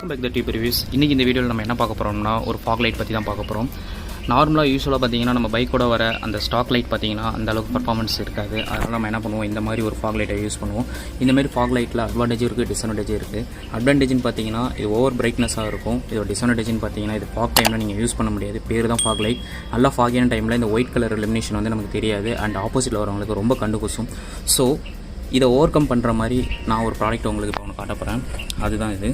Welcome back to tube reviews. இன்றைக்கி இந்த வீடியோவில் நம்ம என்ன பார்க்க போகிறோம்னா ஒரு ஃபாக் லைட் பற்றி தான் பார்க்க போகிறோம். நார்மலாக யூஸ்வலாக பார்த்தீங்கன்னா நம்ம பைக்கோட வர அந்த ஸ்டாக் லைட் பார்த்தீங்கன்னா அந்த அளவுக்கு பர்ஃபார்மன்ஸ் இருக்காது. அதனால் நம்ம என்ன பண்ணுவோம், இந்த மாதிரி ஒரு ஃபாக் லைட்டை யூஸ் பண்ணுவோம். இந்த மாதிரி ஃபாக் லைட்டில் அட்வான்டேஜும் இருக்குது, டிஸ்அட்வான்டேஜும் இருக்குது. அட்வான்டேஜ்னு பார்த்தீங்கன்னா இது ஓவர் பிரைட்னஸாக இருக்கும். இதோட டிஸ்அட்வான்டேஜ்னு பார்த்தீங்கன்னா இது ஃபாக் டைமில் நீங்கள் யூஸ் பண்ண முடியாது. பேர் தான் ஃபாக் லைட். நல்லா ஃபாகியான டைமில் இந்த ஒயிட் கலர் இலுமினேஷன் வந்து நமக்கு தெரியாது. அண்ட் ஆப்போசிட்டில் வரவங்களுக்கு ரொம்ப கண்டு கூசும். ஸோ இதை ஓவர் கம் பண்ணுற மாதிரி நான் ஒரு ப்ராடக்ட் உங்களுக்கு இப்போ ஒன்று காட்ட போகிறேன். அதுதான் இது.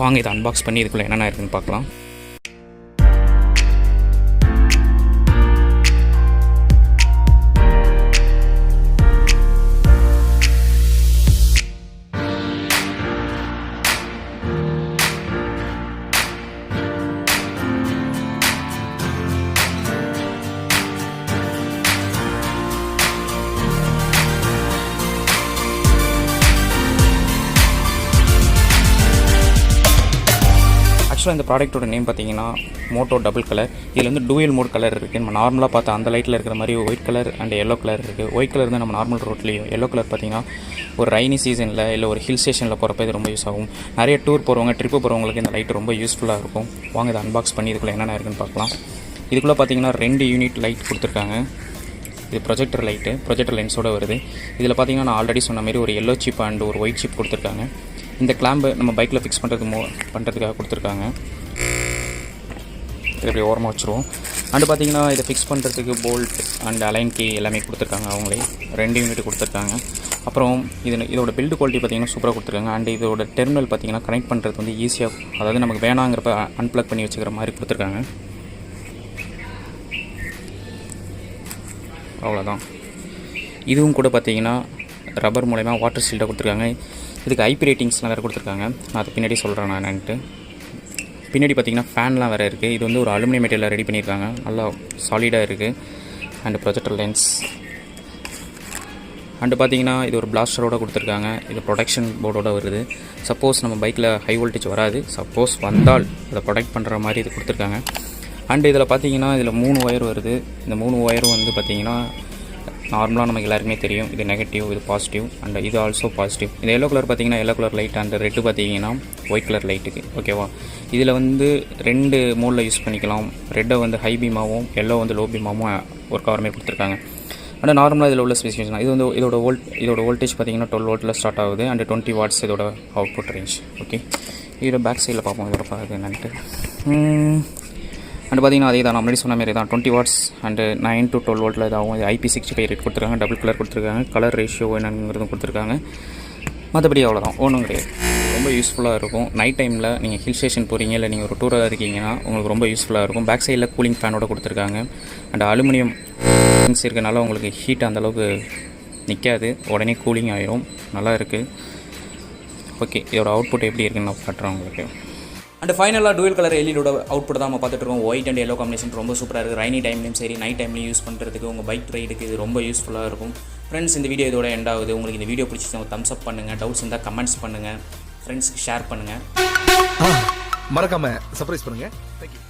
வாங்க இதை அன்பாக்ஸ் பண்ணி இதுக்குள்ளே என்னென்ன இருக்குன்னு பார்க்கலாம். ஆக்சுவலாக இந்த ப்ராடக்ட்டோட நேம் பார்த்தீங்கன்னா மோட்டோ டபுள் கலர். இதில் வந்து டூயல் மோட் கலர் இருக்குது. நம்ம நார்மலாக பார்த்தா அந்த லைட்டில் இருக்கிற மாதிரி white colour and yellow colour இருக்குது. ஒயிட் கலர் தான் நம்ம நார்மல் ரோட்லேயும், எல்லோ கலர் பார்த்தீங்கன்னா ஒரு ரைனி சீசனில் இல்லை ஒரு ஹில் ஸ்டேஷனில் போகிறப்ப இது ரொம்ப யூஸ் ஆகும். நிறைய டூர் போகிறவங்க, ட்ரிப்பு போகிறவங்களுக்கு இந்த லைட் ரொம்ப யூஸ்ஃபுல்லாக இருக்கும். வாங்க இதை அன்பாக்ஸ் பண்ணி இதுக்குள்ளே என்னென்ன இருக்குன்னு பார்க்கலாம். இதுக்குள்ளே பார்த்தீங்கன்னா 2 யூனிட் லைட் கொடுத்துருக்காங்க. இது ப்ரொஜெக்டர் லைட்டு, ப்ரொஜெக்டர் லென்ஸோடு வருது. இதில் பார்த்தீங்கன்னா நான் ஆல்ரெடி சொன்ன மாதிரி ஒரு எல்லோ சிப் அண்ட் ஒரு ஒயிட் சிப் கொடுத்துருக்காங்க. இந்த கிளாம்பு நம்ம பைக்கில் ஃபிக்ஸ் பண்ணுறதுக்காக கொடுத்துருக்காங்க. இது இப்படி ஓரமாக வச்சுருவோம். அண்டு பார்த்தீங்கன்னா இதை ஃபிக்ஸ் பண்ணுறதுக்கு போல்ட் அண்ட் அலைன் கீ எல்லாமே கொடுத்துருக்காங்க. அவங்களே 2 யூனிட் கொடுத்துருக்காங்க. அப்புறம் இதோட பில்டு குவாலிட்டி பார்த்தீங்கன்னா சூப்பராக கொடுத்துருக்காங்க. அண்ட் இதோட டெர்மினல் பார்த்தீங்கன்னா கனெக்ட் பண்ணுறது வந்து ஈஸியாக, அதாவது நமக்கு வேணாங்கிறப்ப அன்ப்ளக் பண்ணி வச்சுக்கிற மாதிரி கொடுத்துருக்காங்க. அவ்வளோதான். இதுவும் கூட பார்த்தீங்கன்னா ரப்பர் மூலமா வாட்டர் ஷீல்டாக கொடுத்துருக்காங்க. இதுக்கு ஐபி ரேட்டிங்ஸ்லாம் வேறு கொடுத்துருக்காங்க. நான் அதை பின்னாடி சொல்கிறேன் நான் என்னன்ட்டு. பின்னாடி பார்த்தீங்கன்னா ஃபேன்லாம் வேறு இருக்குது. இது வந்து ஒரு அலுமினியம் மெட்டீரியல் ரெடி பண்ணியிருக்காங்க. நல்லா சாலிடாக இருக்குது. And projector lens. அண்டு பார்த்தீங்கன்னா இது ஒரு பிளாஸ்டரோடு கொடுத்துருக்காங்க. இது ப்ரொடெக்ஷன் போர்டோடு வருது. சப்போஸ் நம்ம பைக்கில் ஹை வோல்டேஜ் வராது, சப்போஸ் வந்தால் அதை ப்ரொடெக்ட் பண்ணுற மாதிரி இது கொடுத்துருக்காங்க. அண்டு இதில் பார்த்தீங்கன்னா இதில் 3 ஒயர் வருது. இந்த 3 ஒயரும் வந்து பார்த்தீங்கன்னா நார்மலாக நமக்கு எல்லாருக்குமே தெரியும். இது நெகட்டிவ், இது பாசிட்டிவ், அண்ட் இது ஆல்சோ பாசிட்டிவ். இந்த எல்லோ கலர் பார்த்தீங்கன்னா yellow colour light, and red பார்த்தீங்கன்னா ஒயிட் கலர் லைட்டுக்கு. ஓகேவா? இதில் வந்து 2 மோடில் யூஸ் பண்ணிக்கலாம். ரெட்டை வந்து ஹை பீமாகவும் எல்லோ வந்து லோ பீமாகவும் ஒர்க் ஆகிற மாதிரி கொடுத்துருக்காங்க. அண்ட் நார்மலாக இதில் உள்ள ஸ்பெசிஃபிகேஷன் இது வந்து இதோட வோல்டேஜ் பார்த்தீங்கன்னா 12 வோல்ட்டில் ஸ்டார்ட் ஆகுது. அண்ட் 20 வாட்ஸ் இதோட அவுட்புட் ரேஞ்ச். ஓகே, இதோட பேக் சைடில் பார்ப்போம் இதோட இது என்னன்ட்டு. அண்ட் பார்த்தீங்கன்னா அதே தான் நான் முன்னாடி சொன்ன மாதிரி தான் 20 வாட்ஸ் அண்டு 9 to 12 வோல்ட்டில் இதாகும். இது IP65 ரேட் கொடுத்துருக்காங்க. டபுள் கலர் கொடுத்துருக்காங்க. கலர் ரேஷியோ என்னங்கிறதும் கொடுத்துருக்காங்க. மற்றபடி அவ்வளோதான், ஒன்றும் கிடையாது. ரொம்ப யூஸ்ஃபுல்லாக இருக்கும். நைட் டைமில் நீங்கள் ஹில் ஸ்டேஷன் போகிறீங்க, இல்லை நீங்கள் ஒரு டூராக இருக்கீங்கன்னா உங்களுக்கு ரொம்ப யூஸ்ஃபுல்லாக இருக்கும். பேக் சைடில் கூலிங் ஃபேனோட கொடுத்துருக்காங்க. அண்ட் அலுமினியம் திங்ஸ் இருக்கனால உங்களுக்கு ஹீட் அந்தளவுக்கு நிற்காது, உடனே கூலிங் ஆயிரும். நல்லா இருக்குது. ஓகே, இதோட அவுட்புட் எப்படி இருக்குன்னு நான் காட்டுறேன் உங்களுக்கு. அண்ட் ஃபைனலாக டூயல் கலர் எல்இடியோட அவுட்புட் தான் நம்ம பார்த்துட்டு இருக்கோம். ஒயிட் அண்ட் எல்லோ காம்பினேஷன் ரொம்ப சூப்பராக இருக்குது. ரைனி டைம்லையும் சரி, நைட் டைம்லையும் யூஸ் பண்ணுறதுக்கு உங்கள் பைக் ரைடுக்கு இது ரொம்ப யூஸ்ஃபுல்லாக இருக்கும். ஃப்ரெண்ட்ஸ், இந்த வீடியோ இதோட எண்ட் ஆகுது. உங்களுக்கு இந்த வீடியோ பிடிச்சிருந்தா தம்ஸ் அப் பண்ணுங்கள். டவுட்ஸ் இருந்தால் கமெண்ட்ஸ் பண்ணுங்கள். ஃப்ரெண்ட்ஸ்க்கு ஷேர் பண்ணுங்கள். மறக்காமல் சர்ப்ரைஸ் பண்ணுங்கள். தேங்க்யூ.